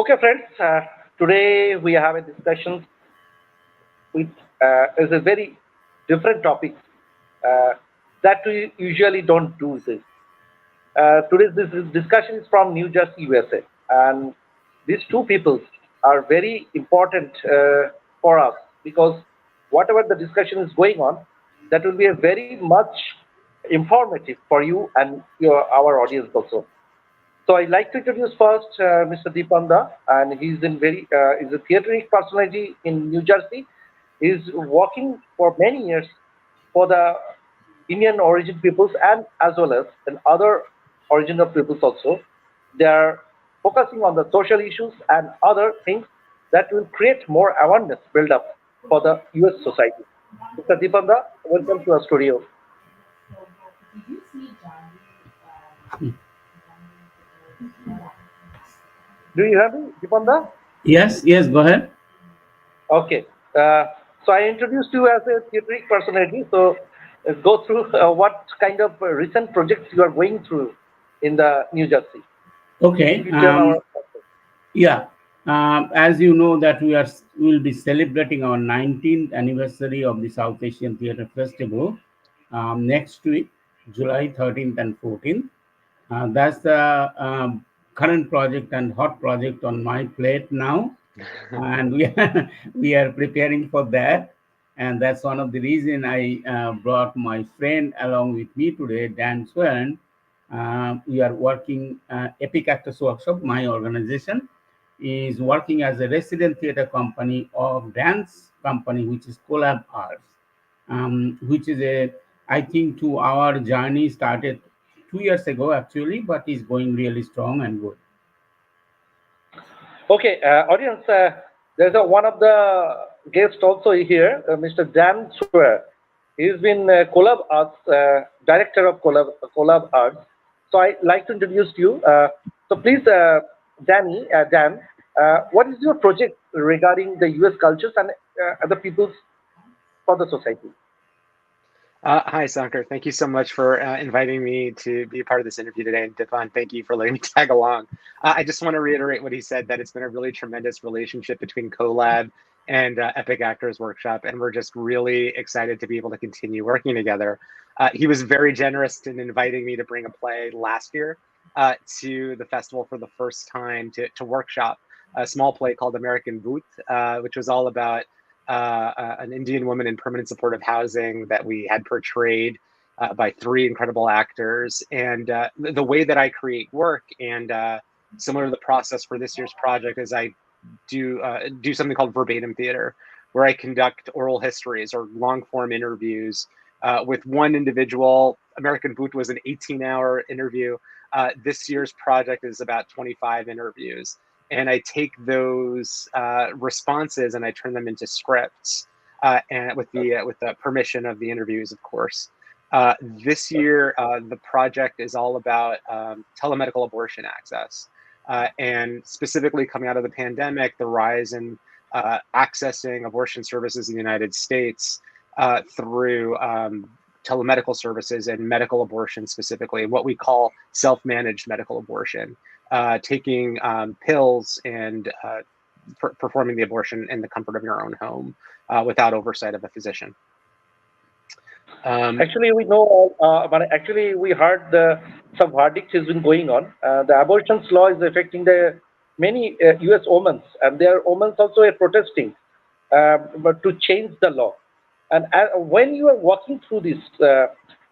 Okay, friends. Today we have a discussion with is a very different topic uh, that we usually don't do this. Today's this discussion is from New Jersey, USA, and these two people are very important for us because whatever the discussion is going on, that will be a very much informative for you and our audience also. So I'd like to introduce first Mr. Deepanda, and he's a theatric personality in New Jersey. He's working for many years for the Indian origin peoples and as well as in other original peoples also. They are focusing on the social issues and other things that will create more awareness build up for the US society. Mr. Deepanda, welcome to our studio. Do you hear me, Deepanda? Yes, yes, go ahead. Okay. Uh, so I introduced you as a theatric personality. So go through what kind of recent projects you are going through in the New Jersey. If Okay. you tell our Yeah. As you know that we will be celebrating our 19th anniversary of the South Asian Theatre Festival next week, July 13th and 14th. That's the current project and hot project on my plate now, and we are preparing for that, and that's one of the reason I brought my friend along with me today, Dan Swan. We are working Epic Actors Workshop. My organization is working as a resident theater company of dance company, which is Collab Arts, which is a, I think, 2 hour journey started 2 years ago actually, but is going really strong and good. okay, audience. There's one of the guests also here, Mr. Dan Swear. He's been Collab Arts director of Collab Arts. So I'd like to introduce you. So please, Dan, what is your project regarding the US cultures and other peoples for the society? Hi, Sankar. Thank you so much for inviting me to be a part of this interview today. And Dipan, thank you for letting me tag along. I just want to reiterate what he said, that it's been a really tremendous relationship between CoLab and Epic Actors Workshop. And we're just really excited to be able to continue working together. He was very generous in inviting me to bring a play last year to the festival for the first time to workshop a small play called American Boot, which was all about an Indian woman in permanent supportive housing that we had portrayed by three incredible actors. And the way that I create work, and similar to the process for this year's project, is I do something called verbatim theater, where I conduct oral histories or long form interviews with one individual. American Boot was an 18-hour interview. This year's project is about 25 interviews, and I take those responses and I turn them into scripts, and with the permission of the interviews, of course. This year, the project is all about telemedical abortion access, and specifically coming out of the pandemic, the rise in accessing abortion services in the United States through telemedical services and medical abortion specifically, and what we call self-managed medical abortion. Taking pills and performing the abortion in the comfort of your own home without oversight of a physician. Actually, we know, but actually, we heard some verdict has been going on. The abortions law is affecting the many U.S. women, and their women also are protesting, but to change the law. And when you are walking through this,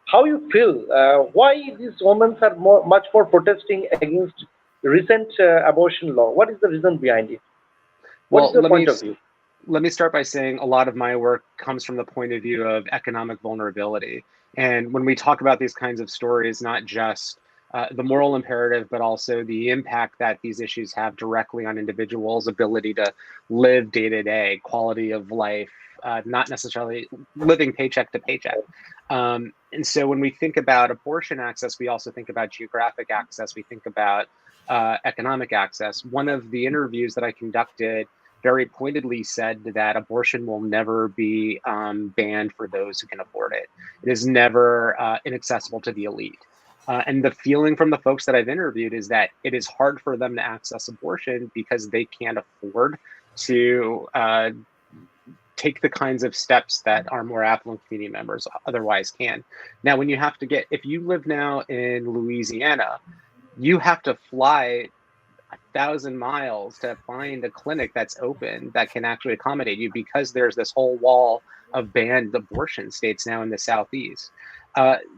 how you feel? Why these women are much more protesting against recent abortion law? What is the reason behind it? What is Well, your point of view? let me start by saying a lot of my work comes from the point of view of economic vulnerability. And when we talk about these kinds of stories, not just the moral imperative, but also the impact that these issues have directly on individuals' ability to live day to day, quality of life, not necessarily living paycheck to paycheck. And so when we think about abortion access, we also think about geographic access, we think about economic access. One of the interviews that I conducted very pointedly said that abortion will never be banned for those who can afford it. It is never inaccessible to the elite. And the feeling from the folks that I've interviewed is that it is hard for them to access abortion because they can't afford to take the kinds of steps that our more affluent community members otherwise can. Now, when you have to if you live now in Louisiana, you have to fly 1,000 miles to find a clinic that's open that can actually accommodate you because there's this whole wall of banned abortion states now in the Southeast.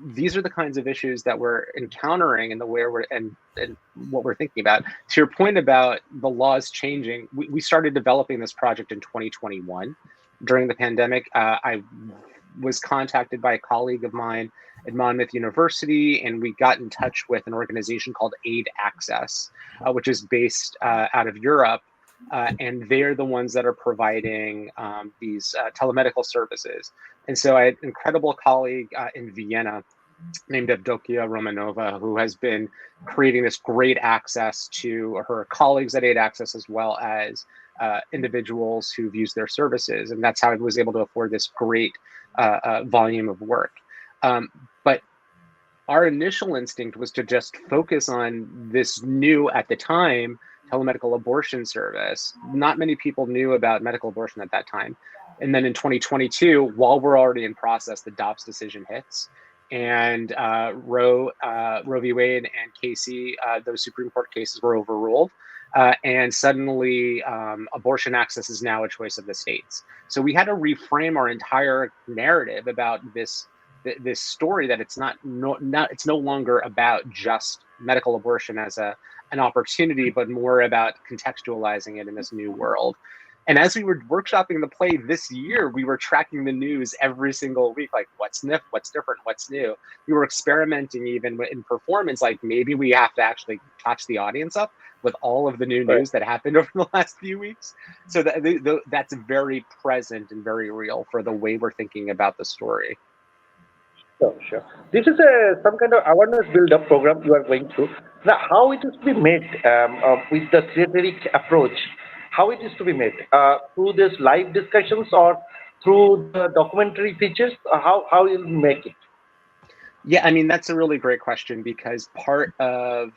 These are the kinds of issues that we're encountering and and what we're thinking about. To your point about the laws changing, we started developing this project in 2021 during the pandemic. I was contacted by a colleague of mine at Monmouth University, and we got in touch with an organization called Aid Access, which is based out of Europe. And they're the ones that are providing these telemedical services. And so I had an incredible colleague in Vienna named Evdokia Romanova, who has been creating this great access to her colleagues at Aid Access, as well as individuals who've used their services. And that's how I was able to afford this great volume of work. But our initial instinct was to just focus on this new, at the time, telemedical abortion service. Not many people knew about medical abortion at that time. And then in 2022, while we're already in process, the Dobbs decision hits. And Roe v. Wade and Casey, those Supreme Court cases were overruled. And suddenly abortion access is now a choice of the states. So we had to reframe our entire narrative about this story, that it's it's no longer about just medical abortion as an opportunity, but more about contextualizing it in this new world. And as we were workshopping the play this year, we were tracking the news every single week, like what's new, what's different, what's new. We were experimenting even in performance, like maybe we have to actually catch the audience up with all of the new news that happened over the last few weeks. So that's very present and very real for the way we're thinking about the story. Sure. This is some kind of awareness build-up program you are going through. Now, how it is to be made with the theatric approach? How it is to be made through this live discussions or through the documentary features? How you'll make it? Yeah, I mean, that's a really great question, because part of,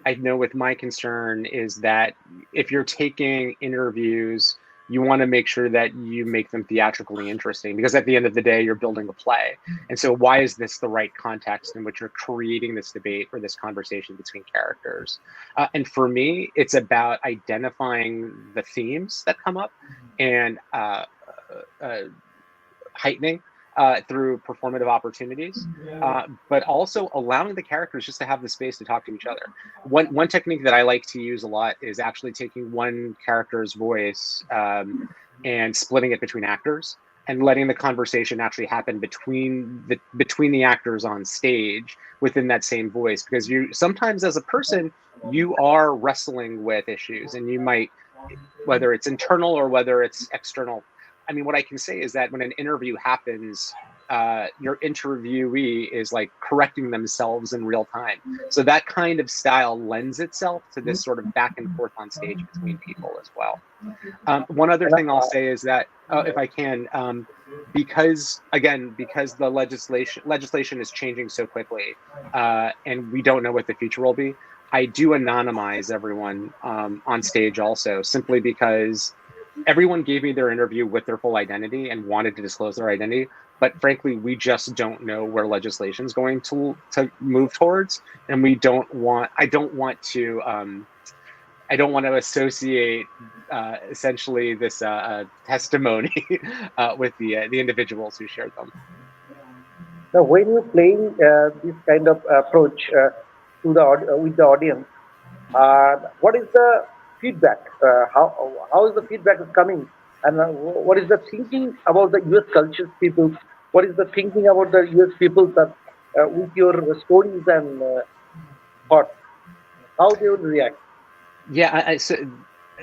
I know with my concern is that if you're taking interviews, you want to make sure that you make them theatrically interesting, because at the end of the day, you're building a play. And so why is this the right context in which you're creating this debate or this conversation between characters? And for me, it's about identifying the themes that come up and heightening through performative opportunities, but also allowing the characters just to have the space to talk to each other. One technique that I like to use a lot is actually taking one character's voice and splitting it between actors and letting the conversation actually happen between the actors on stage within that same voice. Because you sometimes, as a person, you are wrestling with issues, and you might, whether it's internal or whether it's external. I mean, what I can say is that when an interview happens, your interviewee is like correcting themselves in real time. So that kind of style lends itself to this sort of back and forth on stage between people as well. One other thing I'll say is that, if I can, because the legislation is changing so quickly, and we don't know what the future will be, I do anonymize everyone on stage also, simply because everyone gave me their interview with their full identity and wanted to disclose their identity, but frankly, we just don't know where legislation is going to move towards, and I don't want to associate essentially this testimony with the individuals who shared them. Now, when you're playing this kind of approach with the audience, what is the feedback? How is the feedback coming? And what is the thinking about the U.S. culture people? What is the thinking about the U.S. people that with your stories and thoughts? How they will react? Yeah, so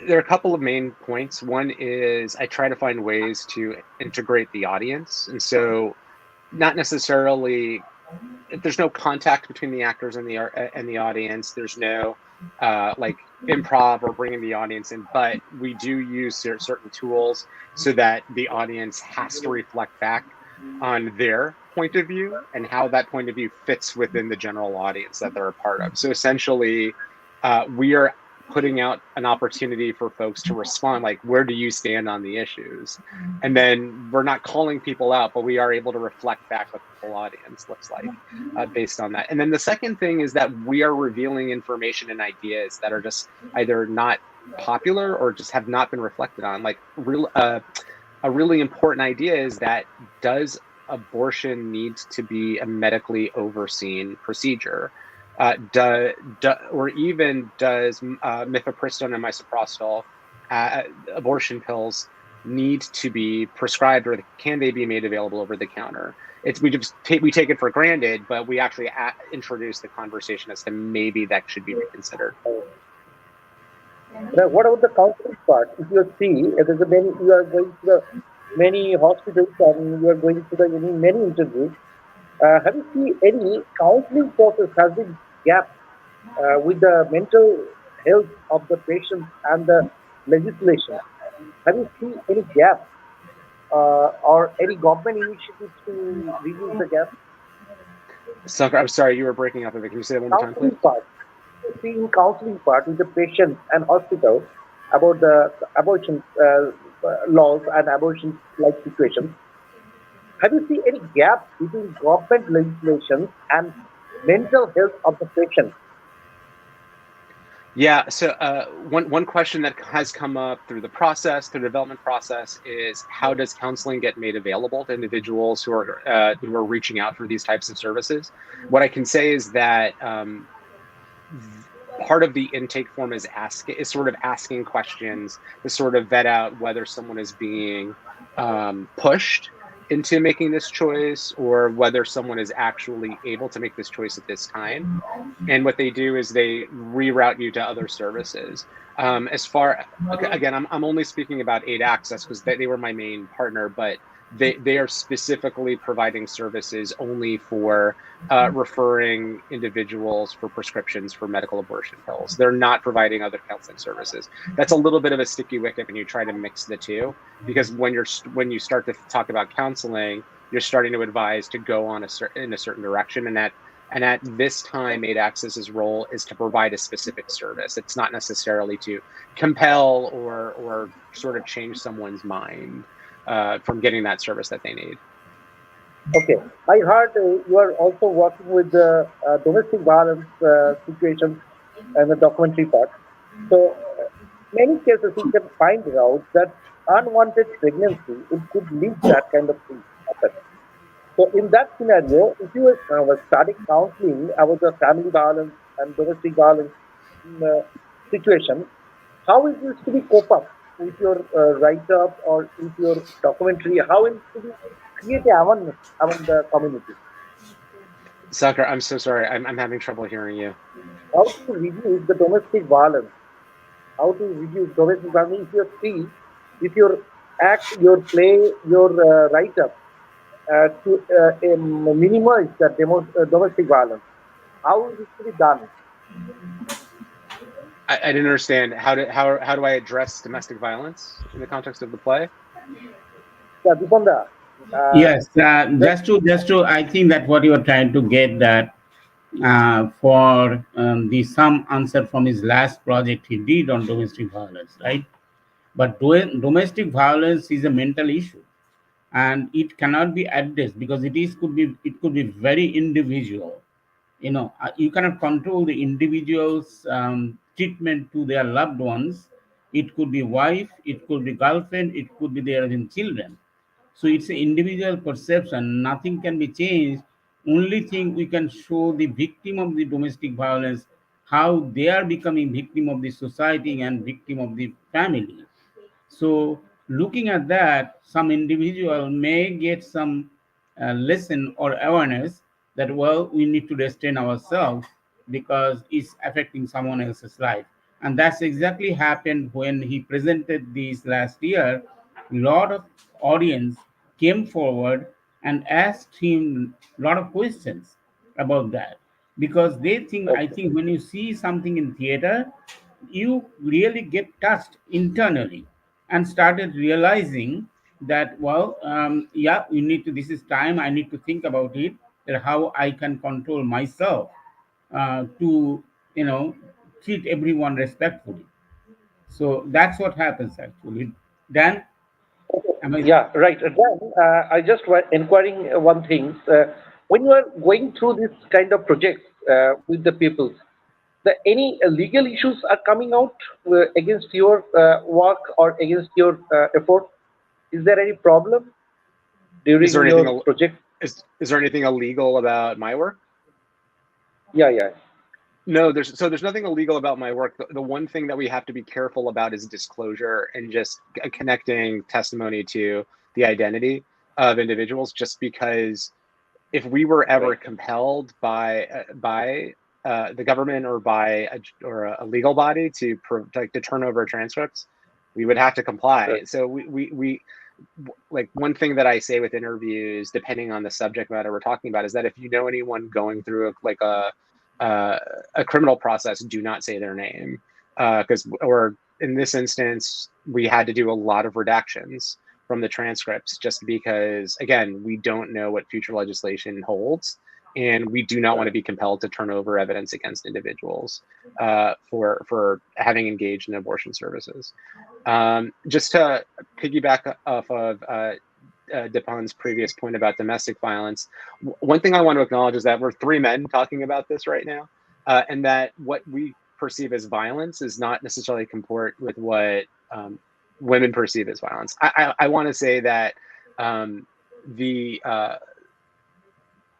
there are a couple of main points. One is I try to find ways to integrate the audience, and so not necessarily, there's no contact between the actors and the audience. There's no like improv or bringing the audience in, but we do use certain tools so that the audience has to reflect back on their point of view and how that point of view fits within the general audience that they're a part of. So essentially, we are putting out an opportunity for folks to respond, like, where do you stand on the issues? And then we're not calling people out, but we are able to reflect back what the full audience looks like based on that. And then the second thing is that we are revealing information and ideas that are just either not popular or just have not been reflected on. Like a really important idea is that, does abortion need to be a medically overseen procedure? Or even does mifepristone and misoprostol abortion pills need to be prescribed, or can they be made available over the counter? We take it for granted, but we actually introduce the conversation as to maybe that should be reconsidered. Now, what about the counseling part? If you see, there's a many, you are going to the many hospitals and you are going to the many interviews. Have you seen any counseling process has been gap with the mental health of the patient and the legislation? Have you seen any gap or any government initiatives to reduce the gap? Sucker, I'm sorry, you were breaking up a bit. Can you say that one more time, please? Counseling part. Seeing counseling part with the patient and hospital about the abortion laws and abortion like situations. Have you seen any gap between government legislation and mental health of the patient? Yeah. So one question that has come up through the process, through the development process, is how does counseling get made available to individuals who are reaching out for these types of services? What I can say is that part of the intake form is sort of asking questions to sort of vet out whether someone is being pushed into making this choice, or whether someone is actually able to make this choice at this time. And what they do is they reroute you to other services. Again, I'm only speaking about Aid Access because they were my main partner, but they are specifically providing services only for referring individuals for prescriptions for medical abortion pills. They're not providing other counseling services. That's a little bit of a sticky wicket when you try to mix the two, because when you start to talk about counseling, you're starting to advise to go in a certain direction, and at this time, Aid Access's role is to provide a specific service. It's not necessarily to compel or sort of change someone's mind from getting that service that they need. Okay, I heard you are also working with the domestic violence situation and the documentary part. So, many cases you can find out that unwanted pregnancy it could lead that kind of thing happen. So, in that scenario, if you were starting counseling about the family violence and domestic violence situation, how is this to be cope up with your write up or with your documentary? How is to be create awareness among the community? Sakar, I'm so sorry. I'm having trouble hearing you. How to reduce the domestic violence? How to reduce domestic violence? If you see, if your act, your play, your write up to minimize the domestic violence, how is it to be done? I didn't understand how do I address domestic violence in the context of the play? Yeah, Dipanda, uh, Yes, just just to, I think that what you are trying to get that for the some answer from his last project he did on domestic violence, right? But domestic violence is a mental issue, and it cannot be addressed because it could be very individual. You cannot control the individual's treatment to their loved ones. It could be wife, it could be girlfriend, it could be their own children. So it's an individual perception. Nothing can be changed. Only thing we can show the victim of the domestic violence how they are becoming victim of the society and victim of the family. So, looking at that, some individual may get some lesson or awareness that, well, we need to restrain ourselves because it's affecting someone else's life. And that's exactly happened when he presented this last year. A lot of audience came forward and asked him a lot of questions about that because they think, I okay. think, when you see something in theater, you really get touched internally and started realizing that, well, yeah, you need to, this is time, I need to think about it, that how I can control myself to, you know, treat everyone respectfully. So that's what happens actually. Dan, am I? Yeah, right. Then I just were inquiring one thing. When you are going through this kind of projects with the people, any legal issues are coming out against your work or against your effort? Is there any problem Is there during anything your project? is there anything illegal about my work? Yeah, yeah. No, there's nothing illegal about my work. The one thing that we have to be careful about is disclosure and just connecting testimony to the identity of individuals. Just because if we were ever Right. compelled by the government or by a legal body to turn over transcripts, we would have to comply. Right. So we like one thing that I say with interviews, depending on the subject matter we're talking about, is that if you know anyone going through uh, a criminal process, do not say their name, because or in this instance, we had to do a lot of redactions from the transcripts just because, again, we don't know what future legislation holds, and we do not want to Right. be compelled to turn over evidence against individuals for having engaged in abortion services. Just to piggyback off of Dipan's previous point about domestic violence, one thing I want to acknowledge is that we're three men talking about this right now, and that what we perceive as violence is not necessarily comport with what women perceive as violence. I want to say that um, the uh,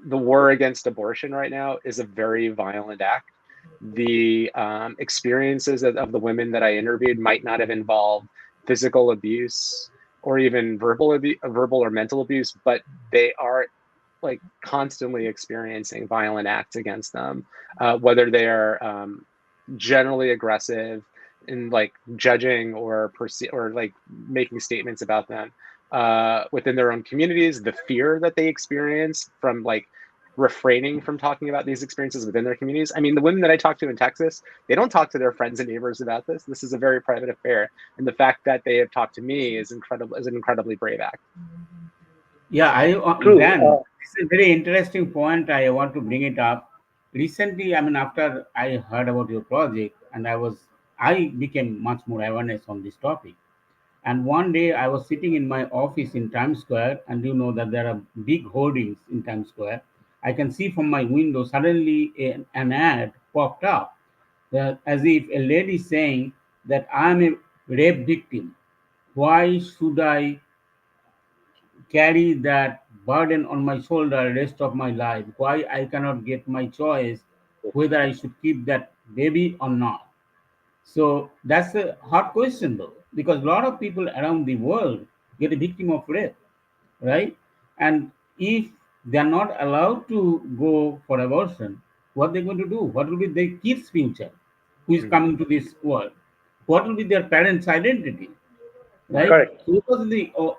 the war against abortion right now is a very violent act. The experiences of the women that I interviewed might not have involved physical abuse or even verbal or mental abuse, but they are like constantly experiencing violent acts against them, whether they are generally aggressive in like judging or like making statements about them within their own communities, the fear that they experience from like refraining from talking about these experiences within their communities. I mean, the women that I talk to in Texas, they don't talk to their friends and neighbors about this. This is a very private affair, and the fact that they have talked to me is an incredibly brave act. Yeah, True. Dan, this is a very interesting point. I want to bring it up. Recently, I mean, after I heard about your project, and I became much more awareness on this topic. And one day, I was sitting in my office in Times Square, and you know that there are big hoardings in Times Square. I can see from my window suddenly an ad popped up, as if a lady saying that I'm a rape victim. Why should I carry that burden on my shoulder rest of my life? Why I cannot get my choice whether I should keep that baby or not? So that's a hard question though, because a lot of people around the world get a victim of rape, right? And if they are not allowed to go for abortion, what they going to do? What will be their kids' future, who is Mhm. coming to this world? What will be their parents' identity, right? Correct. So because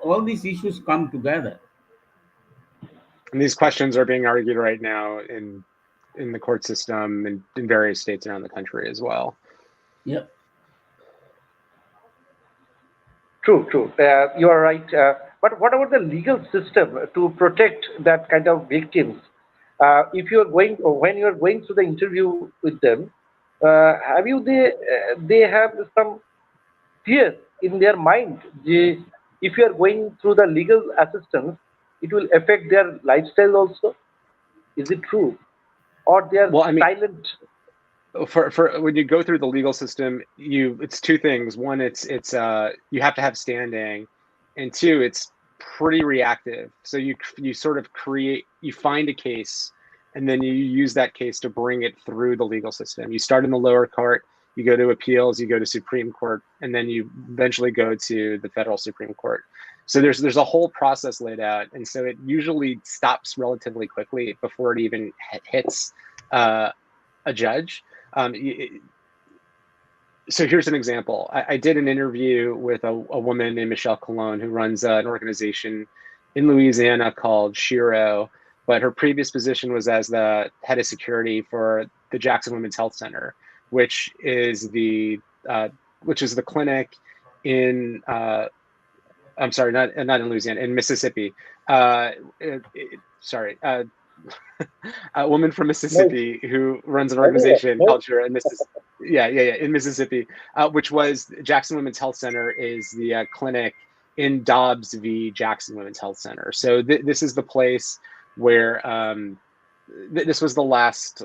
all these issues come together. And these questions are being argued right now in the court system in various states around the country as well. Yep. True, true. You are right. But what about the legal system to protect that kind of victims? If you are going, or when you are going through the interview with them, have you they have some fear in their mind? If you are going through the legal assistance, it will affect their lifestyle also. Is it true, or they are Well, I mean, silent? for when you go through the legal system, it's two things. One, it's you have to have standing, and two, it's pretty reactive. So you sort of you find a case, and then you use that case to bring it through the legal system. You start in the lower court, you go to appeals, you go to Supreme Court, and then you eventually go to the federal Supreme Court. So there's a whole process laid out, and so it usually stops relatively quickly before it even hits a judge. Um, so here's an example. I did an interview with a woman named Michelle Colon who runs an organization in Louisiana called Shiro, but her previous position was as the head of security for the Jackson Women's Health Center, which is the uh, which is the clinic in I'm sorry, not in Louisiana, in Mississippi. Sorry, a woman from No, Mississippi who runs an everywhere. organization, No, culture, in Mississippi. Yeah, in Mississippi, which was Jackson Women's Health Center is the clinic in Dobbs v. Jackson Women's Health Center. So this is the place where this was the last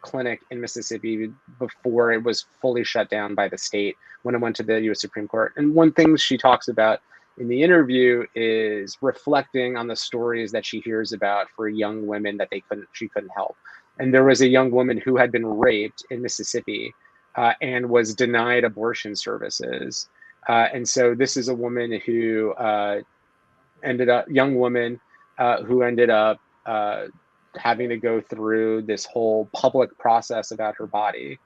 clinic in Mississippi before it was fully shut down by the state when it went to the U.S. Supreme Court. And one thing she talks about in the interview is reflecting on the stories that she hears about for young women that she couldn't help. And there was a young woman who had been raped in Mississippi and was denied abortion services. And so this is a woman who young woman who ended up having to go through this whole public process about her body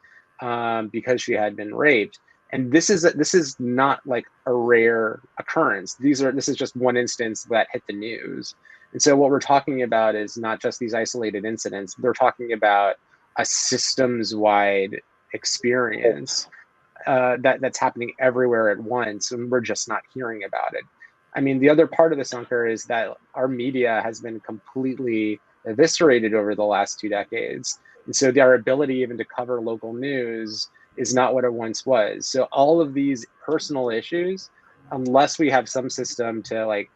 because she had been raped. And this is not like a rare occurrence. This is just one instance that hit the news. And so what we're talking about is not just these isolated incidents. They're talking about a systems-wide experience that's happening everywhere at once, and we're just not hearing about it. I mean, the other part of this, Ankur, is that our media has been completely eviscerated over the last 2 decades. And so our ability even to cover local news is not what it once was. So all of these personal issues, unless we have some system to like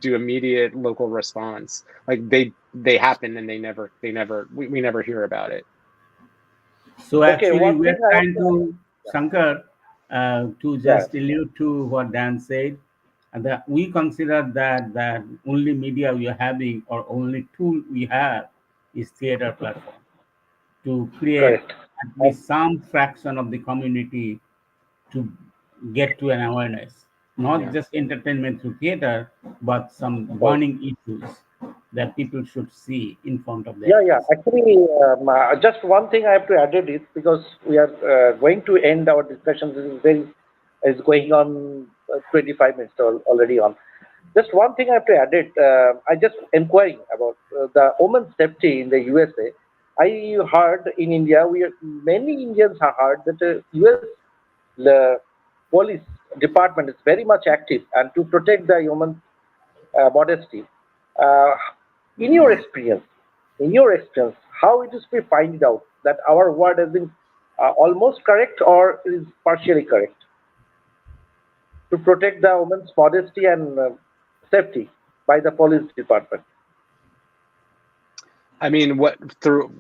do immediate local response, like they happen and we never hear about it. So okay. actually, One we thing are I trying want to, Shankar, to yeah, just allude to what Dan said, and that we consider that only media we are having or only tool we have is theater platform to create correct. at least some fraction of the community to get to an awareness, not Yeah. just entertainment through theater, but some Right. burning issues that people should see in front of their Yeah. eyes. Actually, just one thing I have to add it is because we are going to end our discussion. This is going on 25 minutes already on. Just one thing I have to add it. I just inquiring about the women's safety in the USA. I heard in India, many Indians have heard that US the police department is very much active and to protect the human modesty. Uh, in your experience, how it is we find it out that our word has been almost correct or is partially correct to protect the woman's modesty and safety by the police department? I mean, what do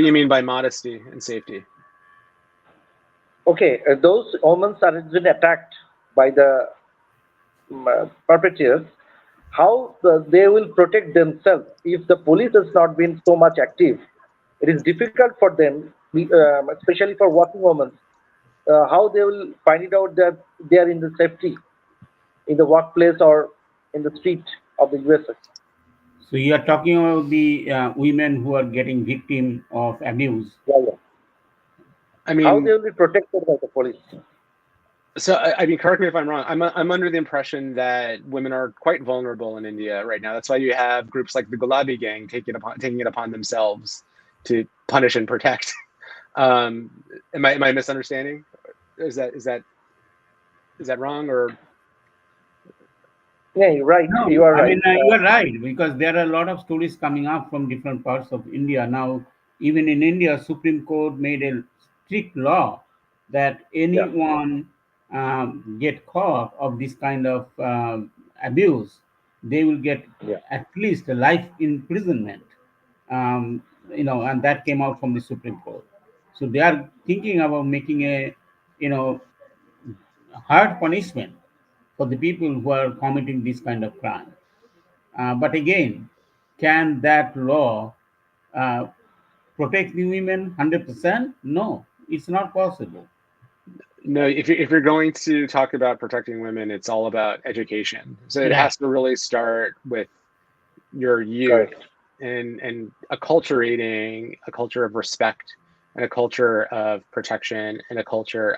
you mean by modesty and safety? Okay, those women are been attacked by the perpetrators. How they will protect themselves if the police has not been so much active? It is difficult for them, especially for working women, how they will find it out that they are in the safety in the workplace or in the street of the USA. So you are talking about the women who are getting victim of abuse. Yeah, yeah. I How they mean, will be protected by the police. so I mean, correct me if I'm wrong. I'm under the impression that women are quite vulnerable in India right now. That's why you have groups like the Gulabi Gang taking it upon themselves to punish and protect. Am I misunderstanding? Is that wrong or? Yeah, you're right. No, You are I right. mean, you are right because there are a lot of stories coming up from different parts of India. Now, even in India, Supreme Court made a strict law that Yeah, anyone get caught of this kind of abuse, they will get yeah, at least a life imprisonment. And that came out from the Supreme Court. So they are thinking about making a, you know, hard punishment for the people who are committing this kind of crime. But again, can that law uh, protect the women 100%? No, it's not possible. No, if you're going to talk about protecting women, it's all about education. So it Yeah. has to really start with your youth correct. and acculturating a culture of respect and a culture of protection and a culture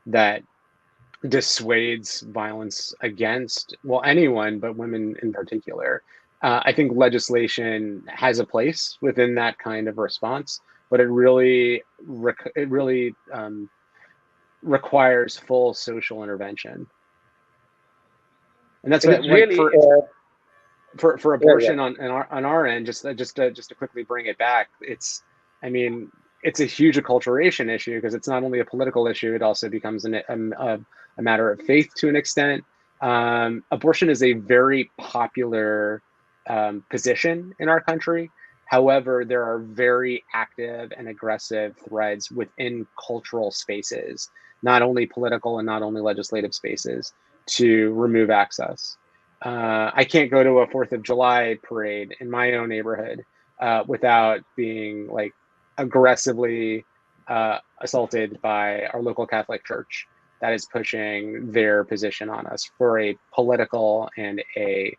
that dissuades violence against, well, anyone, but women in particular. I think legislation has a place within that kind of response, but it really requires full social intervention. And that's It what, is like, really, for yeah, yeah. abortion on our end, just to quickly bring it back, I mean, it's a huge acculturation issue because it's not only a political issue, it also becomes a matter of faith to an extent. Abortion is a very popular position in our country. However, there are very active and aggressive threads within cultural spaces, not only political and not only legislative spaces, to remove access. I can't go to a 4th of July parade in my own neighborhood without being like aggressively assaulted by our local Catholic Church that is pushing their position on us for a political and a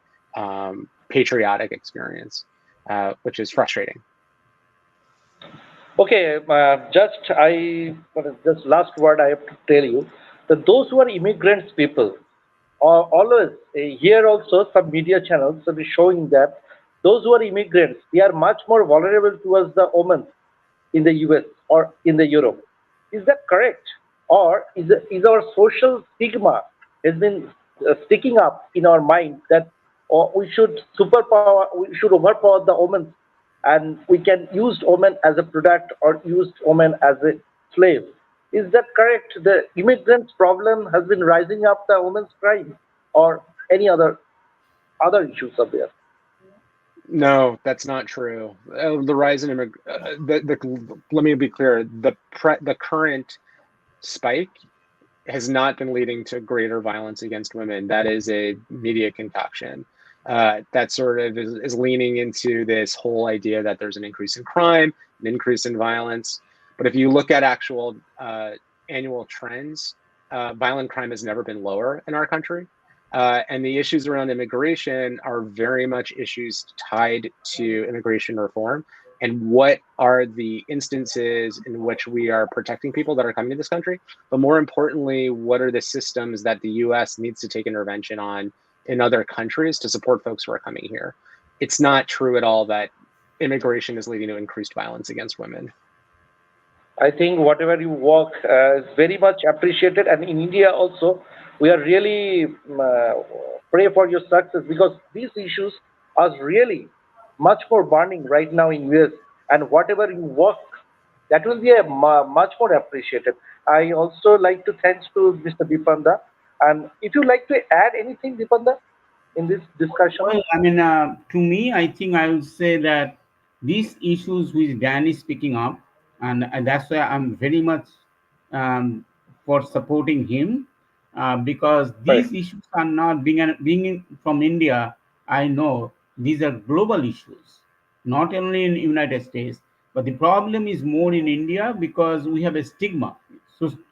patriotic experience, which is frustrating. Okay, just last word I have to tell you that those who are immigrants people are always here also some media channels will be showing that those who are immigrants they are much more vulnerable towards the women in the US or in the Europe. Is that correct? Or is our social stigma has been sticking up in our mind that we should we should overpower the women and we can use women as a product or use women as a slave? Is that correct? The immigrants problem has been rising up the women's crime or any other issues are there? No, that's not true. The rise in let me be clear. The current spike has not been leading to greater violence against women. That is a media concoction. That sort of is leaning into this whole idea that there's an increase in crime, an increase in violence. But if you look at actual annual trends, violent crime has never been lower in our country. And the issues around immigration are very much issues tied to immigration reform. And what are the instances in which we are protecting people that are coming to this country? But more importantly, what are the systems that the US needs to take intervention on in other countries to support folks who are coming here? It's not true at all that immigration is leading to increased violence against women. I think whatever you work is very much appreciated, and in India also, we are really pray for your success because these issues are really much more burning right now in US, and whatever you work, that will be a much more appreciated. I also like to thanks to Mr. Dipanda, and if you like to add anything, Dipanda, in this discussion. Well, I mean, to me, I think I would say that these issues which Dan is picking up, and that's why I'm very much um, for supporting him, because Right, these issues are not from India. I know these are global issues, not only in United States, but the problem is more in India because we have a stigma,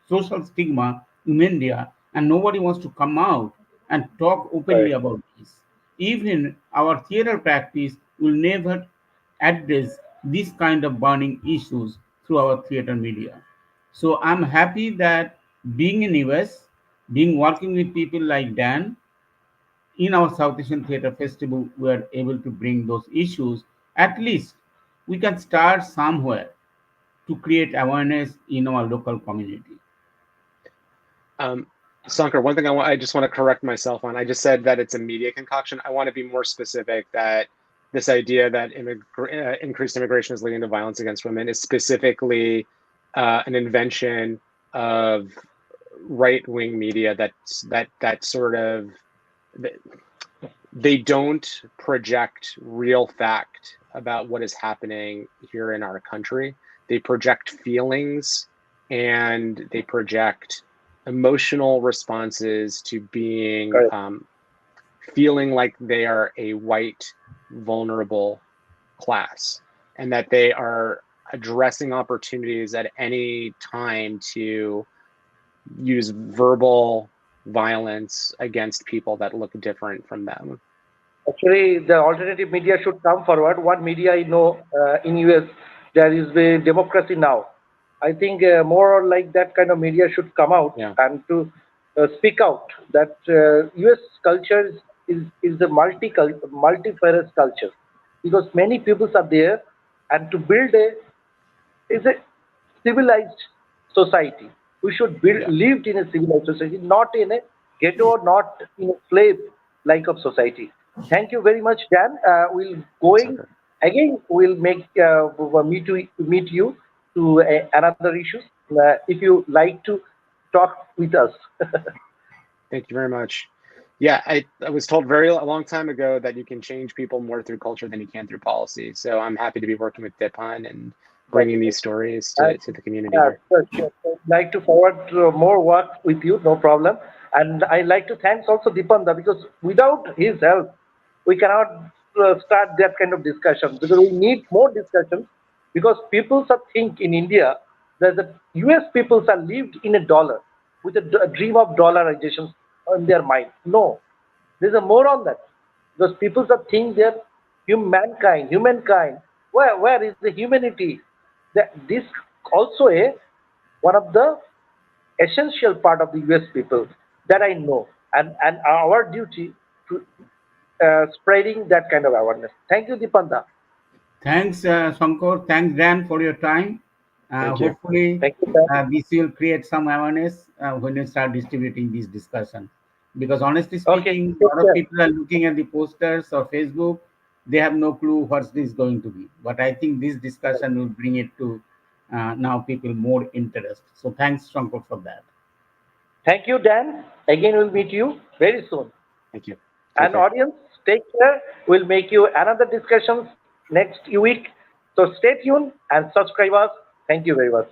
social stigma in India, and nobody wants to come out and talk openly right. about this. Even our theater practice will never address this kind of burning issues through our theater media. So I'm happy that being in US, being working with people like Dan in our South Asian Theatre Festival, we are able to bring those issues. At least we can start somewhere to create awareness in our local community. Sankar, one thing I just want to correct myself on. I just said that it's a media concoction. I want to be more specific that this idea that increased immigration is leading to violence against women is specifically an invention of right-wing media that sort of they don't project real fact about what is happening here in our country. They project feelings and they project emotional responses to being Correct. feeling like they are a white vulnerable class and that they are addressing opportunities at any time to use verbal violence against people that look different from them. Actually, the alternative media should come forward. One media I know in US, there is the democracy now. I think more like that kind of media should come out Yeah. and to speak out that US culture is a multifarious culture because many peoples are there, and to build a is a civilized society. We should build Yeah. lived in a civilized society, not in a ghetto, not in a slave. like of society. Thank you very much, Dan. We'll Thanks, going Sankar. again. We'll meet you to another issue. If you like to talk with us. Thank you very much. Yeah, I was told a long time ago that you can change people more through culture than you can through policy. So I'm happy to be working with Dipan and bringing Exactly. these stories And to the community yeah, here. sure, sure. I'd like to forward more work with you, no problem. And I like to thanks also Dipanda because without his help, we cannot start that kind of discussion because we need more discussion because people are think in India that the US people are lived in a dollar with a dream of dollarization in their mind. No, there's a more on that. Those people are think they're humankind. Where is the humanity? That this also a one of the essential part of the US people that I know, and our duty to spreading that kind of awareness. Thank you, Dipanda. Thanks, Shankar. Thanks, Dan, for your time. Thank you. Hopefully, Thank you, sir. this will create some awareness when you start distributing this discussion. Because honestly Okay, speaking, a take lot of care. people are looking at the posters or Facebook. They have no clue what this is going to be. But I think this discussion will bring it to now people more interest. So thanks, Shankar, for that. Thank you, Dan. Again, we'll meet you very soon. Thank you. Take And care. audience, take care. We'll make you another discussions next week. So stay tuned and subscribe us. Thank you very much.